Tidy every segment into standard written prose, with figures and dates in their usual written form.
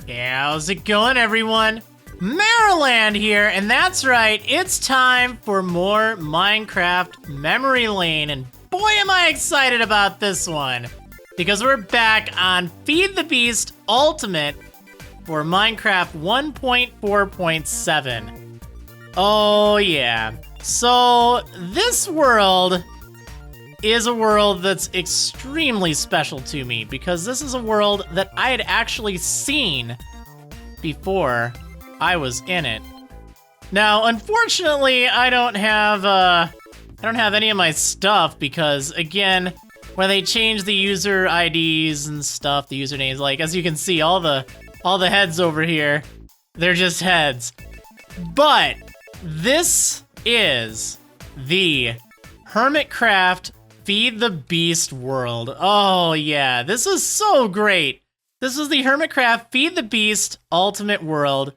How's it going, everyone? Marriland here, and that's right, it's time for more Minecraft Memory Lane, and boy am I excited about this one, because we're back on Feed the Beast Ultimate for Minecraft 1.4.7. Oh yeah, so this world is a world that's extremely special to me, because this is a world that I had actually seen before I was in it. Now, unfortunately, I don't have any of my stuff because, again, when they change the user IDs and stuff, the usernames, like, as you can see, all the heads over here, they're just heads. But this is the HermitCraft Feed the Beast world. Oh yeah, this is so great. This is the HermitCraft Feed the Beast Ultimate World,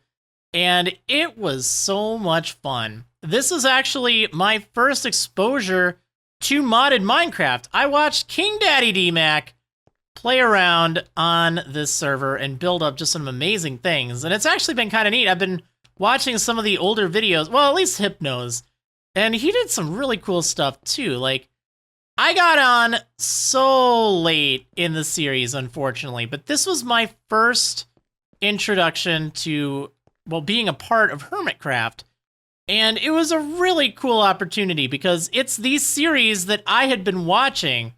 and it was so much fun. This is actually my first exposure to modded Minecraft. I watched KingDaddyDMAC play around on this server and build up just some amazing things, and it's actually been kind of neat. I've been watching some of the older videos, well, at least Hypno's, and he did some really cool stuff too. Like, I got on so late in the series, unfortunately, but this was my first introduction to, well, being a part of HermitCraft, and it was a really cool opportunity because it's these series that I had been watching.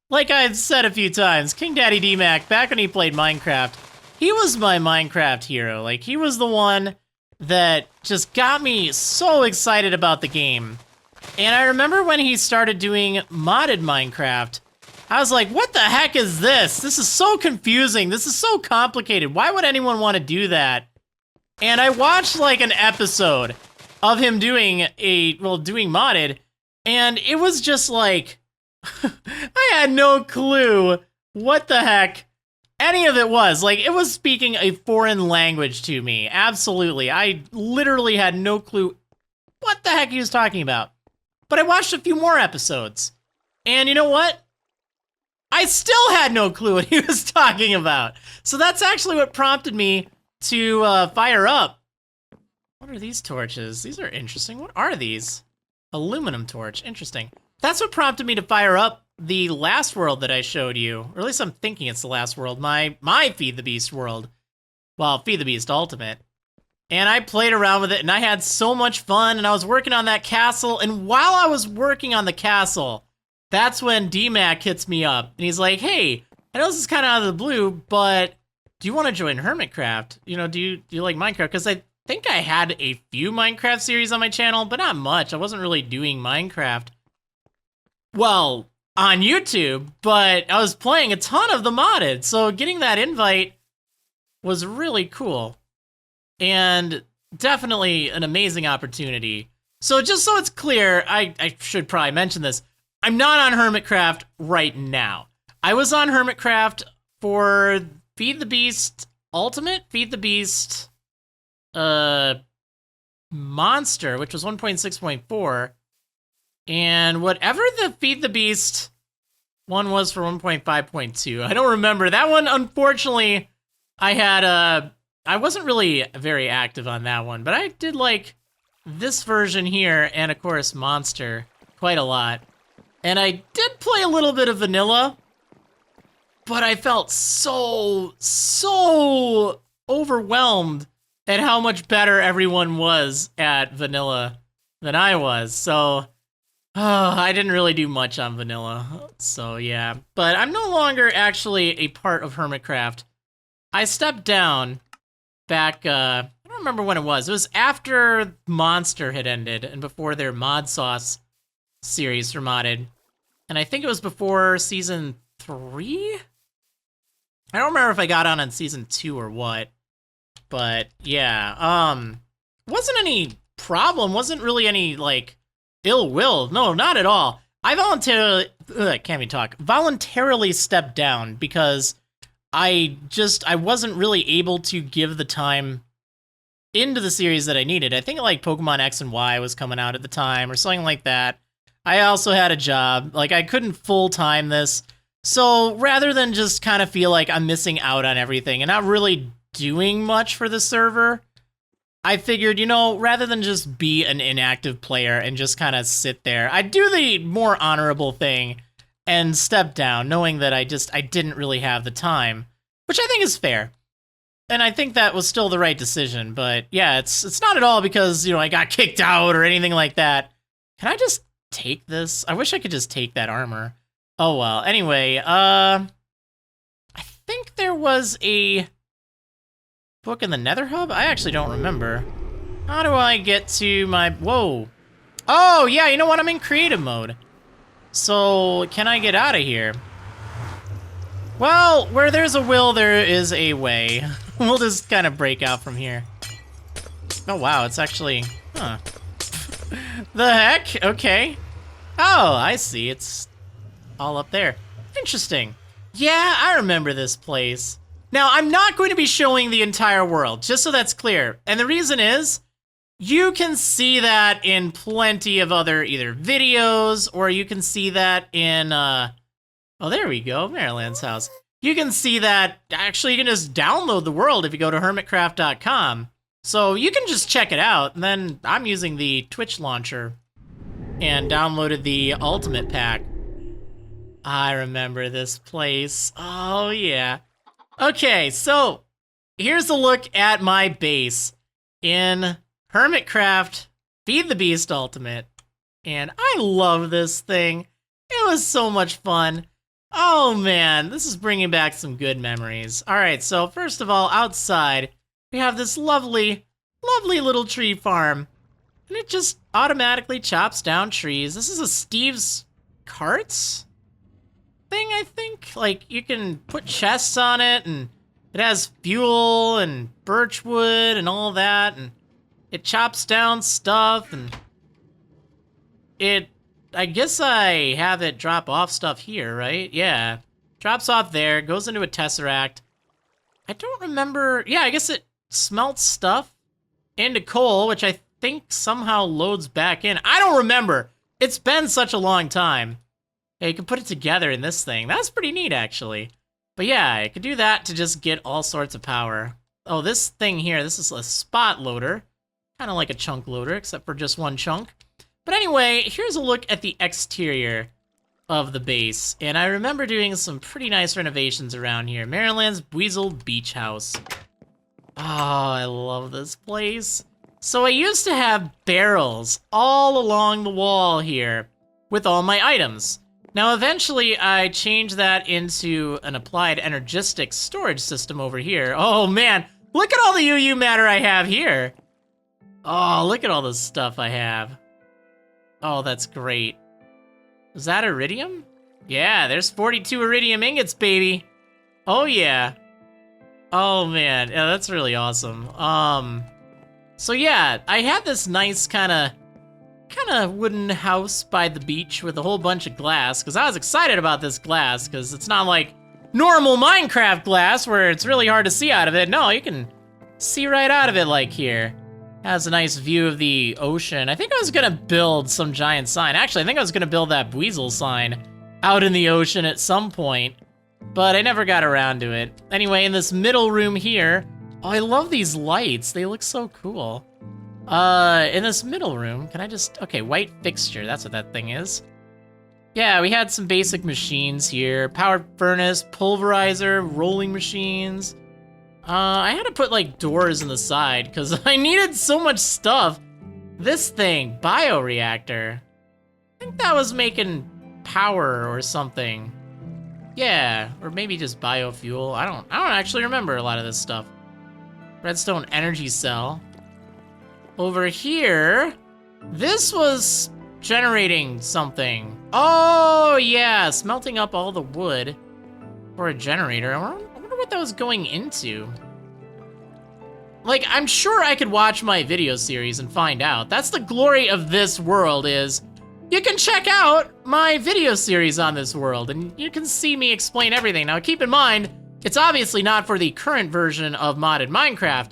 Like I've said a few times, KingDaddyDMAC, back when he played Minecraft, he was my Minecraft hero. Like, he was the one that just got me so excited about the game. And I remember when he started doing modded Minecraft, I was like, what the heck is this? This is so confusing. This is so complicated. Why would anyone want to do that? And I watched like an episode of him doing modded, and it was just like, I had no clue what the heck any of it was. Like, it was speaking a foreign language to me. Absolutely. I literally had no clue what the heck he was talking about. But I watched a few more episodes, and you know what? I still had no clue what he was talking about. So that's actually what prompted me to fire up. What are these torches? These are interesting. What are these? Aluminum torch. Interesting. That's what prompted me to fire up the last world that I showed you. Or at least I'm thinking it's the last world. My Feed the Beast world. Well, Feed the Beast Ultimate. And I played around with it, and I had so much fun, and I was working on that castle, and while I was working on the castle, that's when DMAC hits me up, and he's like, hey, I know this is kind of out of the blue, but do you want to join HermitCraft? You know, do you like Minecraft? Because I think I had a few Minecraft series on my channel, but not much. I wasn't really doing Minecraft, well, on YouTube, but I was playing a ton of the modded, so getting that invite was really cool. And definitely an amazing opportunity. So just so it's clear, I should probably mention this. I'm not on HermitCraft right now. I was on HermitCraft for Feed the Beast Ultimate, Feed the Beast Monster, which was 1.6.4. And whatever the Feed the Beast one was for 1.5.2. I don't remember. That one, unfortunately, I wasn't really very active on that one, but I did like this version here, and of course Monster, quite a lot. And I did play a little bit of Vanilla, but I felt so overwhelmed at how much better everyone was at Vanilla than I was. So, I didn't really do much on Vanilla, so yeah. But I'm no longer actually a part of HermitCraft. I stepped down back, I don't remember when it was. It was after Monster had ended and before their Mod Sauce series for modded. And I think it was before season 3? I don't remember if I got on season 2 or what. But yeah, wasn't any problem, wasn't really any like ill will. No, not at all. I voluntarily stepped down because I wasn't really able to give the time into the series that I needed. I think like Pokemon X and Y was coming out at the time or something like that. I also had a job. Like, I couldn't full-time this. So rather than just kind of feel like I'm missing out on everything and not really doing much for the server, I figured, you know, rather than just be an inactive player and just kind of sit there, I'd do the more honorable thing and step down, knowing that I didn't really have the time, which I think is fair. And I think that was still the right decision, but yeah, it's not at all because, you know, I got kicked out or anything like that. Can I just take this? I wish I could just take that armor. Oh well. Anyway, I think there was a book in the Nether Hub? I actually don't remember. How do I get to my... Whoa. Oh, yeah, you know what? I'm in creative mode. So, can I get out of here? Well, where there's a will, there is a way. We'll just kind of break out from here. Oh, wow, it's actually... Huh. The heck? Okay. Oh, I see. It's all up there. Interesting. Yeah, I remember this place. Now, I'm not going to be showing the entire world, just so that's clear. And the reason is, you can see that in plenty of other either videos, or you can see that in, oh, there we go, Marriland's house. You can see that, actually, you can just download the world if you go to HermitCraft.com. So you can just check it out, and then I'm using the Twitch launcher and downloaded the Ultimate Pack. I remember this place. Oh, yeah. Okay, so here's a look at my base in HermitCraft Feed the Beast Ultimate. And I love this thing. It was so much fun. Oh man, this is bringing back some good memories. All right, so first of all, outside, we have this lovely, lovely little tree farm. And it just automatically chops down trees. This is a Steve's Carts thing, I think. Like, you can put chests on it, and it has fuel and birchwood and all that, and it chops down stuff, and I guess I have it drop off stuff here, right? Yeah. Drops off there, goes into a tesseract. I don't remember... Yeah, I guess it smelts stuff into coal, which I think somehow loads back in. I don't remember. It's been such a long time. Yeah, you can put it together in this thing. That's pretty neat, actually. But yeah, I could do that to just get all sorts of power. Oh, this thing here, this is a spot loader. Kind of like a chunk loader, except for just one chunk. But anyway, here's a look at the exterior of the base. And I remember doing some pretty nice renovations around here. Marriland's Buizel Beach House. Oh, I love this place. So I used to have barrels all along the wall here with all my items. Now, eventually, I changed that into an applied energistic storage system over here. Oh, man. Look at all the UU matter I have here. Oh, look at all the stuff I have. Oh, that's great. Is that iridium? Yeah, there's 42 iridium ingots, baby. Oh, yeah. Oh, man. Yeah, that's really awesome. So, yeah, I had this nice kind of wooden house by the beach with a whole bunch of glass, because I was excited about this glass, because it's not like normal Minecraft glass where it's really hard to see out of it. No, you can see right out of it like here. Has a nice view of the ocean. I think I was gonna build some giant sign. Actually, I think I was gonna build that Buizel sign out in the ocean at some point, but I never got around to it. Anyway, in this middle room here, oh, I love these lights. They look so cool. In this middle room, can I just... Okay, white fixture, that's what that thing is. Yeah, we had some basic machines here. Powered furnace, pulverizer, rolling machines. I had to put, like, doors in the side, because I needed so much stuff. This thing, bioreactor. I think that was making power or something. Yeah, or maybe just biofuel. I don't actually remember a lot of this stuff. Redstone energy cell. Over here, this was generating something. Oh, yeah, smelting up all the wood for a generator. I wonder what that was going into. Like, I'm sure I could watch my video series and find out. That's the glory of this world, is you can check out my video series on this world, and you can see me explain everything. Now, keep in mind, it's obviously not for the current version of modded Minecraft,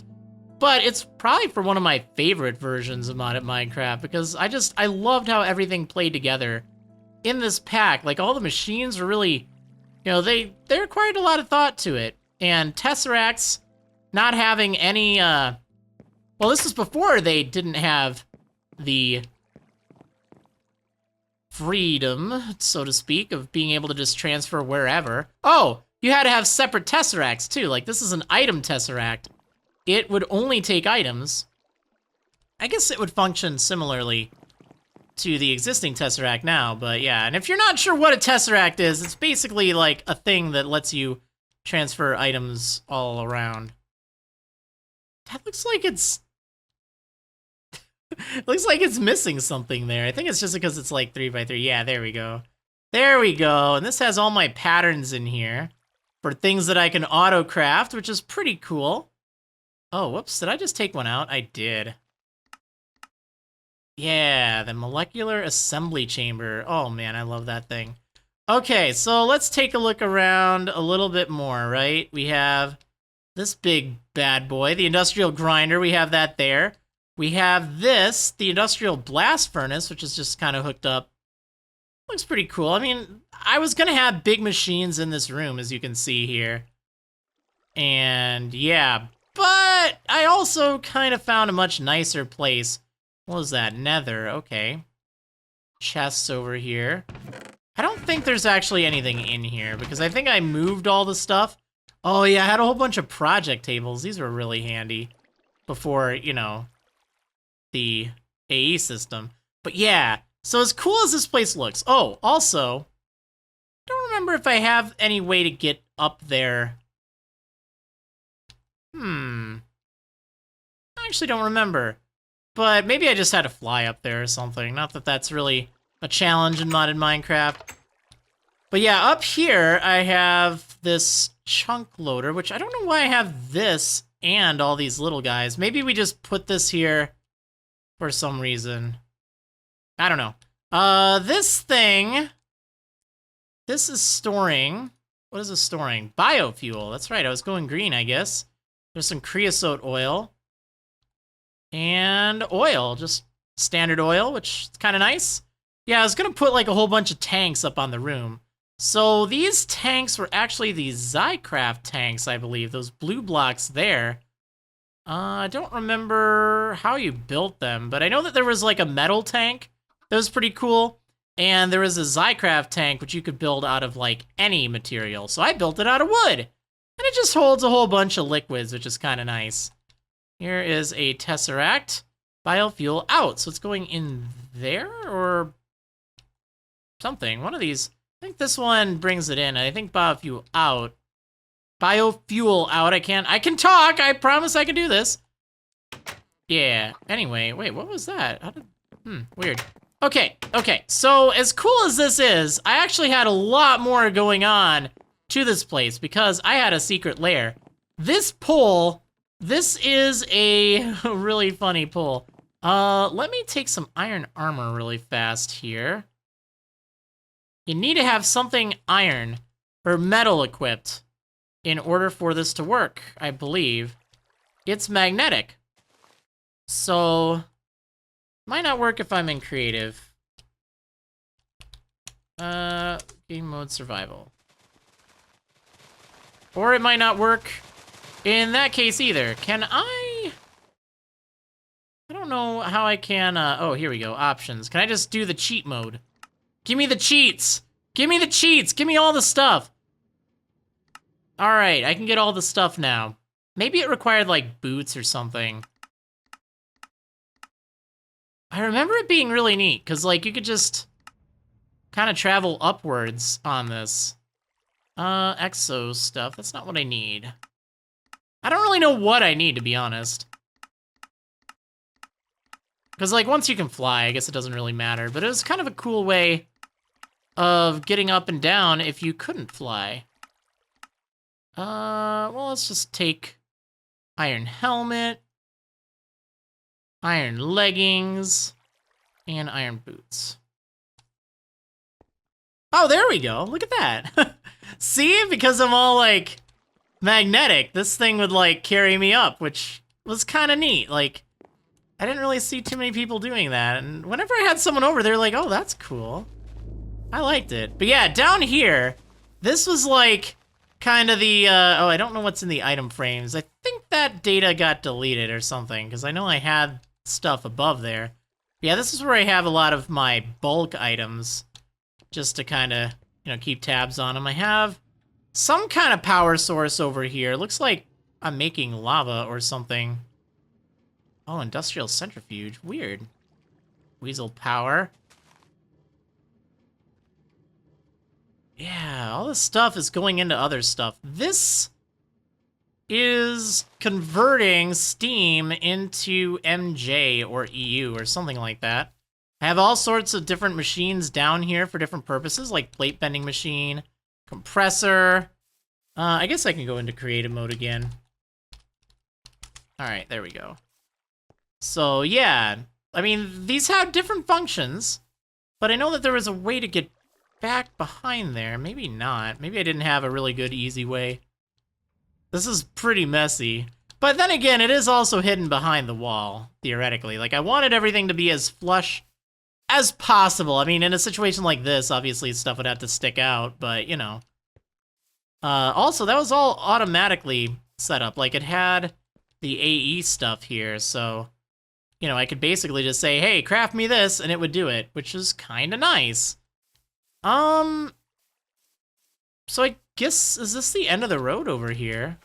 but it's probably for one of my favorite versions of modded Minecraft, because I loved how everything played together in this pack. Like, all the machines were really, you know, they required a lot of thought to it. And tesseracts not having any, well, this was before they didn't have the freedom, so to speak, of being able to just transfer wherever. Oh, you had to have separate tesseracts too. Like, this is an item tesseract. It would only take items. I guess it would function similarly to the existing tesseract now, but yeah. And if you're not sure what a tesseract is, it's basically like a thing that lets you transfer items all around. That looks like it's... looks like it's missing something there. I think it's just because it's like 3x3. Yeah, there we go. There we go. And this has all my patterns in here for things that I can auto-craft, which is pretty cool. Oh, whoops. Did I just take one out? I did. Yeah, the molecular assembly chamber. Oh, man, I love that thing. Okay, so let's take a look around a little bit more, right? We have this big bad boy, the industrial grinder. We have that there. We have this, the industrial blast furnace, which is just kind of hooked up. Looks pretty cool. I mean, I was going to have big machines in this room, as you can see here. And yeah, but I also kind of found a much nicer place. What was that? Nether. Okay. Chests over here. I don't think there's actually anything in here because I think I moved all the stuff. Oh yeah, I had a whole bunch of project tables. These were really handy before, you know, the AE system. But yeah, so as cool as this place looks. Oh, also, I don't remember if I have any way to get up there. I actually don't remember. But maybe I just had to fly up there or something. Not that that's really a challenge in modded Minecraft. But yeah, up here I have this chunk loader, which I don't know why I have this and all these little guys. Maybe we just put this here for some reason. I don't know. This thing, this is storing, what is this storing? Biofuel, that's right, I was going green, I guess. There's some creosote oil. And oil, just standard oil, which is kind of nice. Yeah, I was gonna put like a whole bunch of tanks up on the room. So these tanks were actually the Zycraft tanks, I believe, those blue blocks there. I don't remember how you built them, but I know that there was like a metal tank that was pretty cool. And there was a Zycraft tank, which you could build out of like any material. So I built it out of wood. And it just holds a whole bunch of liquids, which is kind of nice. Here is a tesseract. Biofuel out. So it's going in there or something. One of these. I think this one brings it in. I think biofuel out. Biofuel out. I can talk. I promise I can do this. Yeah. Anyway, wait, what was that? How did, weird. Okay. So as cool as this is, I actually had a lot more going on to this place because I had a secret lair. This pole, this is a really funny pull. Let me take some iron armor really fast here. You need to have something iron or metal equipped in order for this to work, I believe. It's magnetic. So, might not work if I'm in creative. Game mode survival. Or it might not work in that case either. Can I don't know how I can, oh, here we go, options. Can I just do the cheat mode? Give me the cheats! Give me the cheats! Give me all the stuff! Alright, I can get all the stuff now. Maybe it required, like, boots or something. I remember it being really neat, because, like, you could just kind of travel upwards on this. Exo stuff, that's not what I need. I don't really know what I need, to be honest. Because, like, once you can fly, I guess it doesn't really matter. But it was kind of a cool way of getting up and down if you couldn't fly. Well, let's just take iron helmet, iron leggings, and iron boots. Oh, there we go. Look at that. See? Because I'm all, like, magnetic, this thing would, like, carry me up, which was kind of neat. Like, I didn't really see too many people doing that, and whenever I had someone over, they're like, oh, that's cool. I liked it. But yeah, down here, this was like kind of the, oh, I don't know what's in the item frames. I think that data got deleted or something, because I know I had stuff above there. Yeah, this is where I have a lot of my bulk items, just to kind of, you know, keep tabs on them. I have some kind of power source over here. Looks like I'm making lava or something. Oh, industrial centrifuge. Weird. Weasel power. Yeah, all this stuff is going into other stuff. This is converting steam into MJ or EU or something like that. I have all sorts of different machines down here for different purposes, like plate bending machine, compressor. I guess I can go into creative mode again. All right, there we go. So yeah, I mean, these have different functions, but I know that there was a way to get back behind there. Maybe not. Maybe I didn't have a really good, easy way. This is pretty messy. But then again, it is also hidden behind the wall, theoretically. Like, I wanted everything to be as flush as possible. I mean, in a situation like this, obviously stuff would have to stick out, but, you know. Also, that was all automatically set up. Like, it had the AE stuff here, so, you know, I could basically just say, hey, craft me this, and it would do it, which is kind of nice. So I guess, is this the end of the road over here?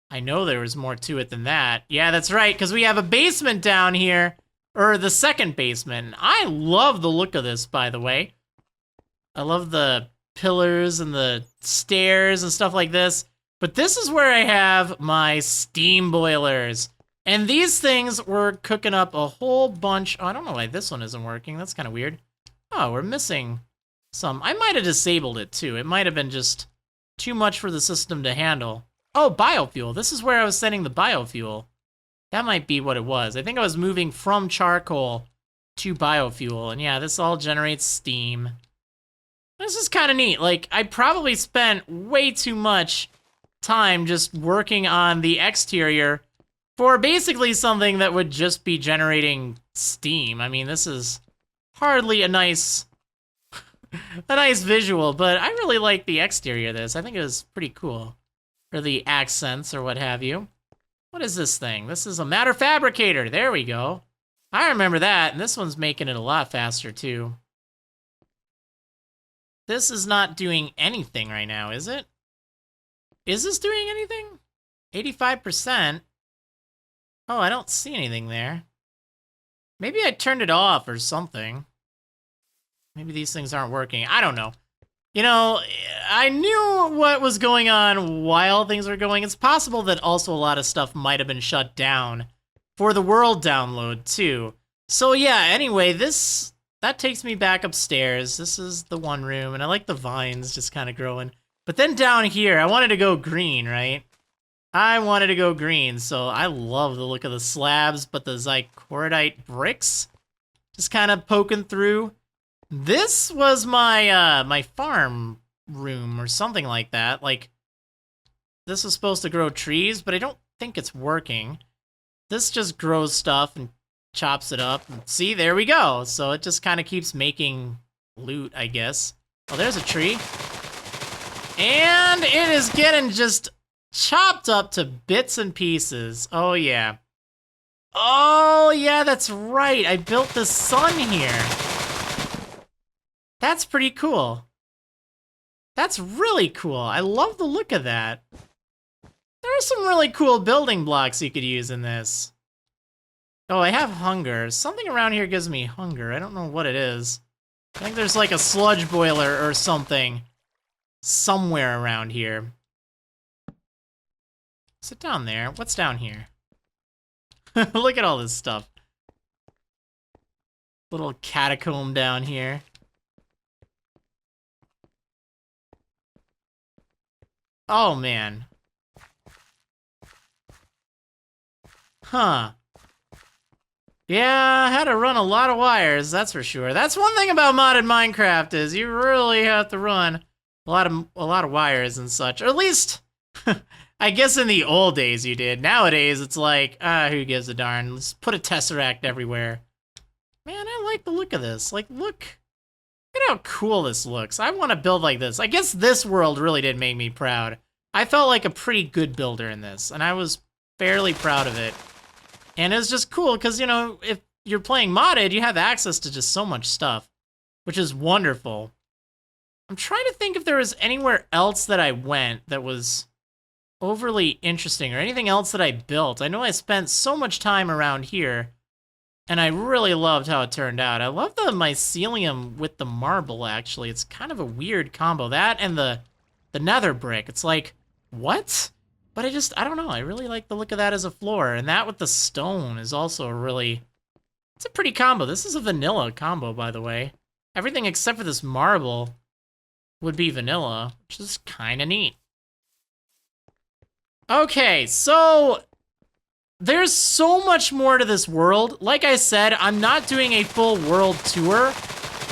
I know there was more to it than that. Yeah, that's right, because we have a basement down here, or the second basement. I love the look of this, by the way. I love the pillars and the stairs and stuff like this. But this is where I have my steam boilers. And these things were cooking up a whole bunch. Oh, I don't know why this one isn't working. That's kind of weird. Oh, we're missing some. I might have disabled it too. It might have been just too much for the system to handle. Oh, biofuel. This is where I was sending the biofuel. That might be what it was. I think I was moving from charcoal to biofuel. And yeah, this all generates steam. This is kind of neat. Like, I probably spent way too much time just working on the exterior for basically something that would just be generating steam. I mean, this is hardly a nice visual, but I really like the exterior of this. I think it was pretty cool. Or the accents or what have you. What is this thing? This is a matter fabricator. There we go. I remember that, and this one's making it a lot faster too. This is not doing anything right now, is it? Is this doing anything? 85%. Oh, I don't see anything there. Maybe I turned it off or something. Maybe these things aren't working. I don't know. You know, I knew what was going on while things were going. It's possible that also a lot of stuff might have been shut down for the world download too. So yeah, anyway, that takes me back upstairs. This is the one room, and I like the vines just kind of growing. But then down here, I wanted to go green, right? I wanted to go green, so I love the look of the slabs, but the zycoridite bricks just kind of poking through. This was my my farm room or something like that. Like, this was supposed to grow trees, but I don't think it's working. This just grows stuff and chops it up. And see, there we go. So it just kind of keeps making loot, I guess. Oh, there's a tree. And it is getting just chopped up to bits and pieces. Oh, yeah. Oh, yeah, that's right. I built the sun here. That's pretty cool. That's really cool. I love the look of that. There are some really cool building blocks you could use in this. Oh, I have hunger. Something around here gives me hunger. I don't know what it is. I think there's like a sludge boiler or something somewhere around here. Sit down there. What's down here? Look at all this stuff. Little catacomb down here. Oh, man. Huh. Yeah, I had to run a lot of wires, that's for sure. That's one thing about modded Minecraft is you really have to run a lot of wires and such. Or at least, I guess in the old days you did. Nowadays, it's like, who gives a darn? Let's put a tesseract everywhere. Man, I like the look of this. Like, look at how cool this looks. I want to build like this. I guess this world really did make me proud. I felt like a pretty good builder in this, and I was fairly proud of it. And it was just cool because, you know, if you're playing modded, you have access to just so much stuff, which is wonderful. I'm trying to think if there was anywhere else that I went that was overly interesting or anything else that I built. I know I spent so much time around here, and I really loved how it turned out. I love the mycelium with the marble, actually. It's kind of a weird combo. That and the nether brick. It's like, what? But I don't know. I really like the look of that as a floor. And that with the stone is also it's a pretty combo. This is a vanilla combo, by the way. Everything except for this marble would be vanilla, which is kind of neat. Okay, so there's so much more to this world. Like I said, I'm not doing a full world tour.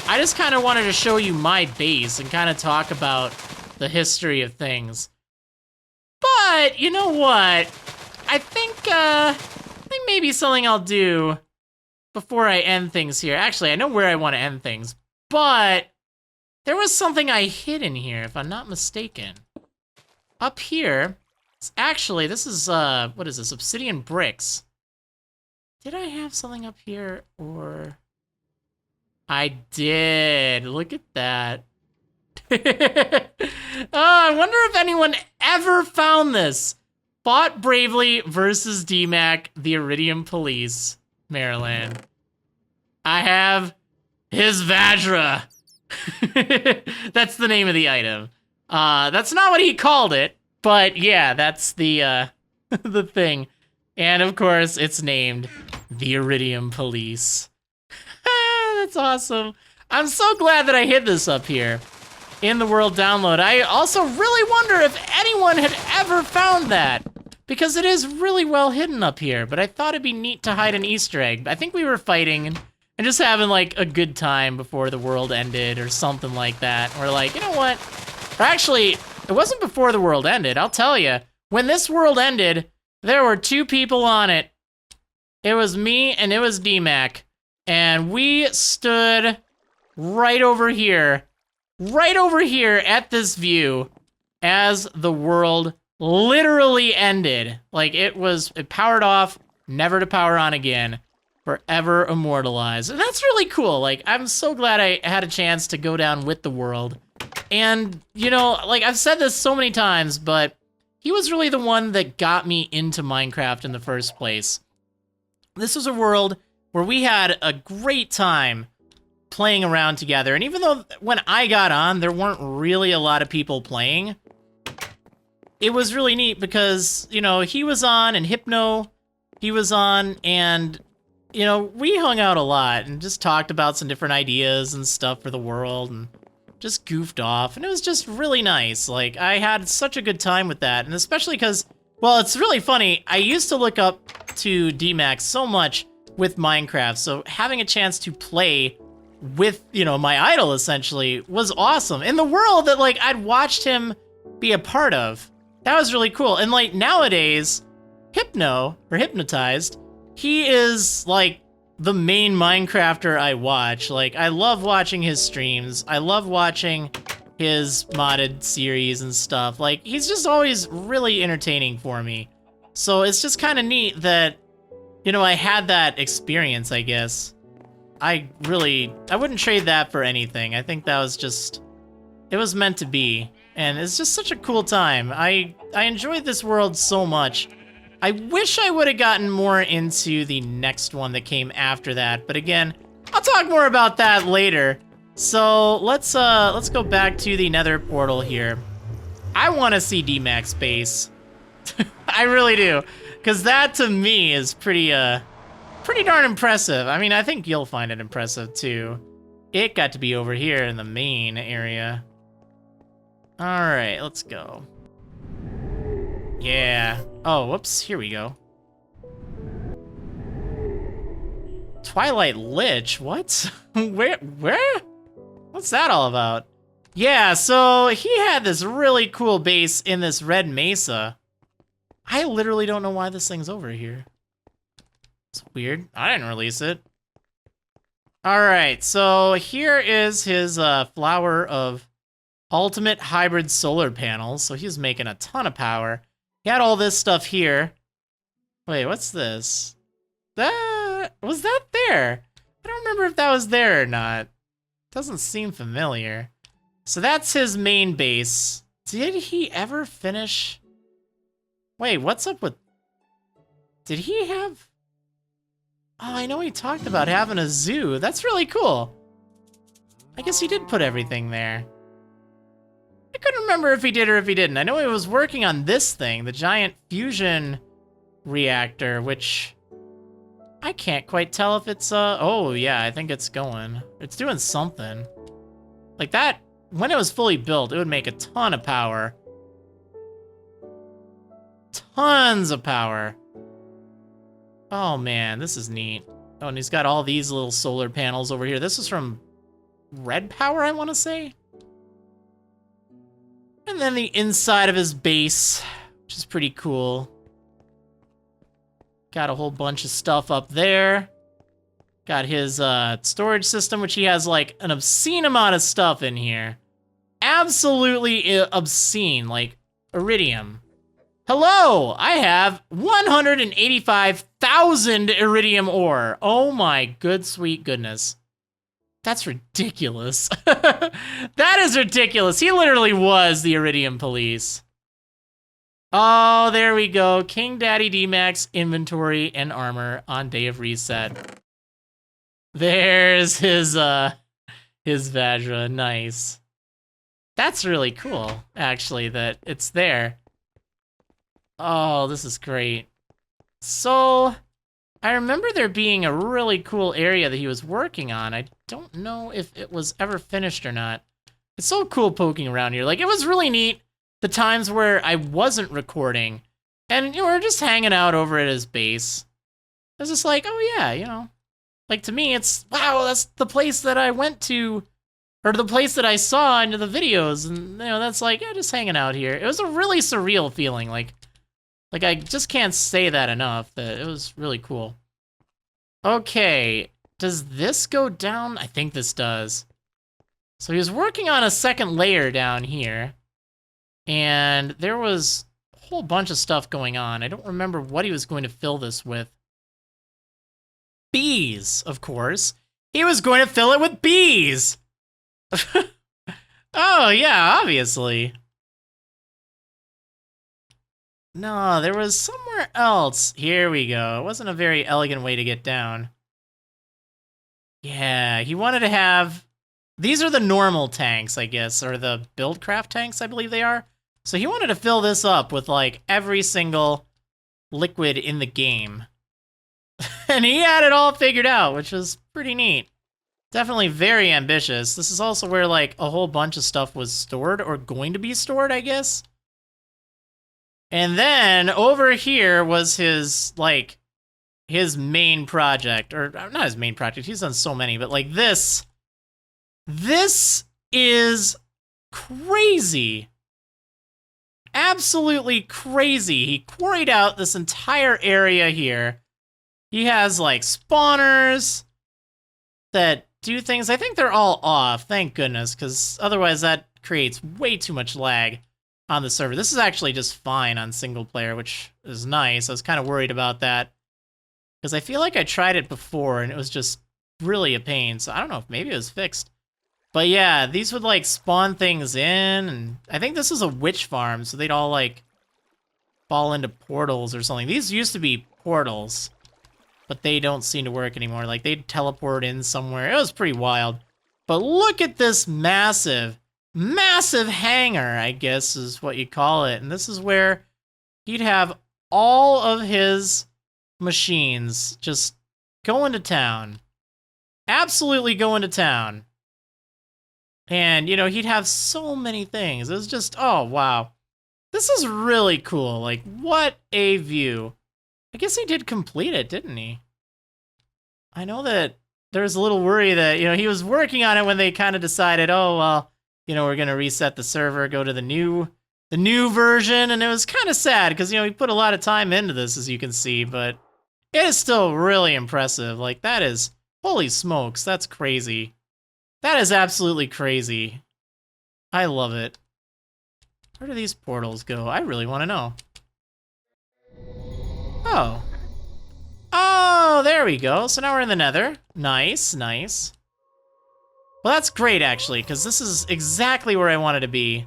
I just kind of wanted to show you my base and kind of talk about the history of things. But you know what? I think maybe something I'll do before I end things here. Actually, I know where I want to end things, but there was something I hid in here, if I'm not mistaken. Up here, it's actually, this is, what is this, obsidian bricks. Did I have something up here, or? I did, look at that. Oh, I wonder if anyone ever found this. Fought bravely versus DMAC, the Iridium Police, Marriland. I have his Vajra. That's the name of the item. That's not what he called it, but yeah, that's the the thing. And of course, it's named the Iridium Police. That's awesome. I'm so glad that I hid this up here in the world download. I also really wonder if anyone had ever found that, because it is really well hidden up here, but I thought it'd be neat to hide an Easter egg. I think we were fighting and just having like a good time before the world ended or something like that. We're like, you know what? Or actually, it wasn't before the world ended, I'll tell you. When this world ended, there were two people on it. It was me and it was DMAC. And we stood right over here at this view as the world literally ended. Like it powered off, never to power on again, forever immortalized. And that's really cool. Like, I'm so glad I had a chance to go down with the world. And, you know, like I've said this so many times, but he was really the one that got me into Minecraft in the first place. This was a world where we had a great time playing around together. And even though when I got on, there weren't really a lot of people playing, it was really neat because, you know, he was on and Hypno, he was on, and, you know, we hung out a lot and just talked about some different ideas and stuff for the world and just goofed off. And it was just really nice. Like, I had such a good time with that. And especially because, well, it's really funny. I used to look up to DMAC so much with Minecraft, so having a chance to play with, you know, my idol essentially was awesome. In the world that like I'd watched him be a part of. That was really cool. And like nowadays, Hypno, or Hypnotized, he is like the main Minecrafter I watch. Like I love watching his streams. I love watching his modded series and stuff. Like he's just always really entertaining for me. So it's just kind of neat that, you know, I had that experience, I guess. I wouldn't trade that for anything. I think that was just, it was meant to be. And it's just such a cool time. I enjoyed this world so much. I wish I would have gotten more into the next one that came after that. But again, I'll talk more about that later. So let's go back to the nether portal here. I want to see DMAC's base. I really do. Because that, to me, is pretty darn impressive. I mean, I think you'll find it impressive, too. It got to be over here in the main area. Alright, let's go. Yeah. Oh, whoops, here we go. Twilight Lich, what? Where? What's that all about? Yeah, so he had this really cool base in this red mesa. I literally don't know why this thing's over here. It's weird. I didn't release it. Alright, so here is his flower of ultimate hybrid solar panels. So he's making a ton of power. He had all this stuff here. Wait, what's this? Was that there? I don't remember if that was there or not. Doesn't seem familiar. So that's his main base. Did he ever finish? Wait, what's up with... Did he have... Oh, I know he talked about having a zoo. That's really cool. I guess he did put everything there. I couldn't remember if he did or if he didn't. I know he was working on this thing, the giant fusion reactor, which I can't quite tell if it's, oh yeah, I think it's going. It's doing something. Like that, when it was fully built, it would make a ton of power. Tons of power. Oh man, this is neat. Oh, and he's got all these little solar panels over here. This is from Red Power, I want to say. And then the inside of his base, which is pretty cool. Got a whole bunch of stuff up there. Got his storage system, which he has like an obscene amount of stuff in here. Absolutely obscene, like iridium. Hello, I have 185,000 iridium ore. Oh my good sweet goodness. That's ridiculous. That is ridiculous. He literally was the iridium police. Oh, there we go. KingDaddyDMAC's inventory and armor on day of reset. There's his Vajra. Nice. That's really cool, actually, that it's there. Oh, this is great. So, I remember there being a really cool area that he was working on. I don't know if it was ever finished or not. It's so cool poking around here. Like, it was really neat the times where I wasn't recording, and, you know, we were just hanging out over at his base. I was just like, oh yeah, you know. Like, to me, it's, wow, that's the place that I went to, or the place that I saw in the videos, and, you know, that's like, yeah, just hanging out here. It was a really surreal feeling, like I just can't say that enough, that it was really cool. Okay, does this go down? I think this does. So he was working on a second layer down here, and there was a whole bunch of stuff going on. I don't remember what he was going to fill this with. Bees, of course. He was going to fill it with bees! Oh, yeah, obviously. No, there was somewhere else. Here we go. It wasn't a very elegant way to get down. Yeah, he wanted to have... These are the normal tanks, I guess, or the BuildCraft tanks, I believe they are. So he wanted to fill this up with, like, every single liquid in the game. And he had it all figured out, which was pretty neat. Definitely very ambitious. This is also where, like, a whole bunch of stuff was stored, or going to be stored, I guess. And then, over here was his, like, his main project. Or, not his main project, he's done so many, but, like, this is crazy. Absolutely crazy. He quarried out this entire area here. He has, like, spawners that do things. I think they're all off, thank goodness, because otherwise that creates way too much lag on the server. This is actually just fine on single player, which is nice. I was kind of worried about that, because I feel like I tried it before, and it was just really a pain, so I don't know if maybe it was fixed. But yeah, these would, like, spawn things in, and I think this is a witch farm, so they'd all, like, fall into portals or something. These used to be portals, but they don't seem to work anymore. Like, they'd teleport in somewhere. It was pretty wild. But look at this massive hangar, I guess is what you call it. And this is where he'd have all of his machines just going to town. Absolutely going to town. And, you know, he'd have so many things. It was just, oh, wow. This is really cool. Like, what a view. I guess he did complete it, didn't he? I know that there's a little worry that, you know, he was working on it when they kind of decided, oh, well, you know, we're going to reset the server, go to the new version, and it was kind of sad because, you know, he put a lot of time into this, as you can see, but it is still really impressive. Like, that is, holy smokes, that's crazy. That is absolutely crazy. I love it. Where do these portals go? I really want to know. Oh, there we go. So now we're in the nether. Nice, nice. Well, that's great, actually, because this is exactly where I wanted to be.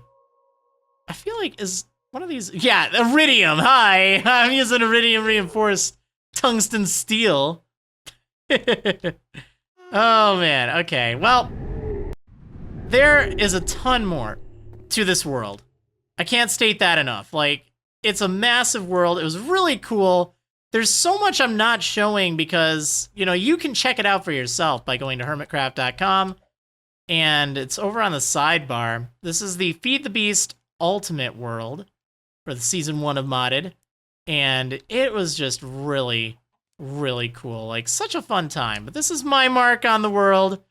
I feel like, is one of these... Yeah, iridium, hi! I'm using iridium reinforced tungsten steel. Oh, man, okay. Well, there is a ton more to this world. I can't state that enough. Like, it's a massive world. It was really cool. There's so much I'm not showing because, you know, you can check it out for yourself by going to HermitCraft.com. And it's over on the sidebar. This is the Feed the Beast Ultimate World for the Season 1 of Modded. And it was just really, really cool. Like, such a fun time. But this is my mark on the world.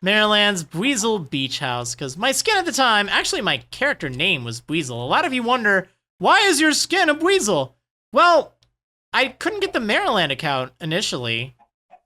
Marriland's Bweezle Beach House. Because my skin at the time, actually my character name was Bweezle. A lot of you wonder, why is your skin a Bweezle? Well, I couldn't get the Marriland account initially.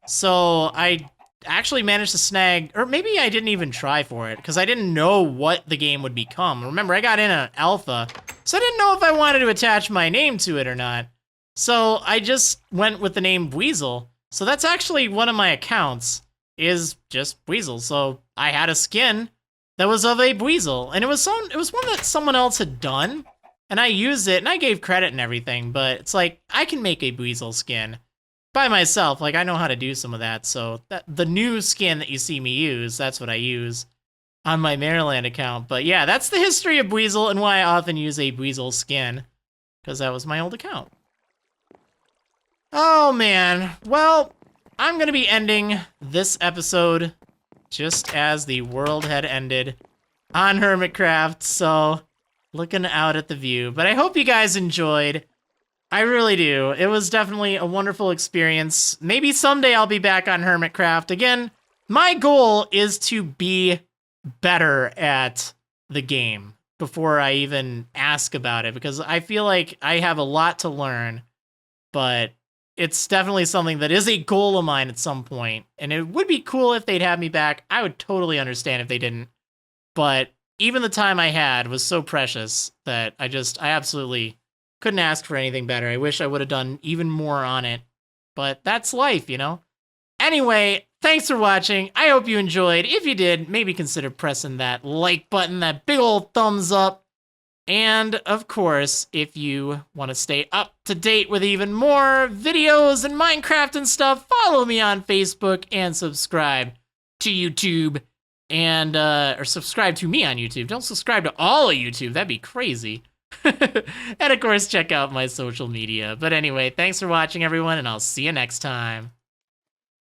So I actually managed to snag, or maybe I didn't even try for it because I didn't know what the game would become. Remember, I got in an alpha, so I didn't know if I wanted to attach my name to it or not. So I just went with the name Bweezle. So that's actually one of my accounts, is just Bweezle. So I had a skin that was of a Bweezle, and it was one that someone else had done, and I used it, and I gave credit and everything, but it's like, I can make a Bweezle skin by myself. Like, I know how to do some of that, so the new skin that you see me use, that's what I use on my Marriland account. But yeah, that's the history of Bweezle and why I often use a Bweezle skin, because that was my old account. Oh man, well, I'm gonna be ending this episode just as the world had ended on HermitCraft, so looking out at the view. But I hope you guys enjoyed. I really do. It was definitely a wonderful experience. Maybe someday I'll be back on HermitCraft. Again, my goal is to be better at the game before I even ask about it, because I feel like I have a lot to learn, but it's definitely something that is a goal of mine at some point, and it would be cool if they'd have me back. I would totally understand if they didn't, but even the time I had was so precious that I absolutely couldn't ask for anything better. I wish I would have done even more on it, but that's life, you know? Anyway, thanks for watching. I hope you enjoyed. If you did, maybe consider pressing that like button, that big old thumbs up. And of course, if you want to stay up to date with even more videos and Minecraft and stuff, follow me on Facebook and subscribe to YouTube. And, or subscribe to me on YouTube. Don't subscribe to all of YouTube. That'd be crazy. And of course, check out my social media. But anyway, thanks for watching, everyone, and I'll see you next time.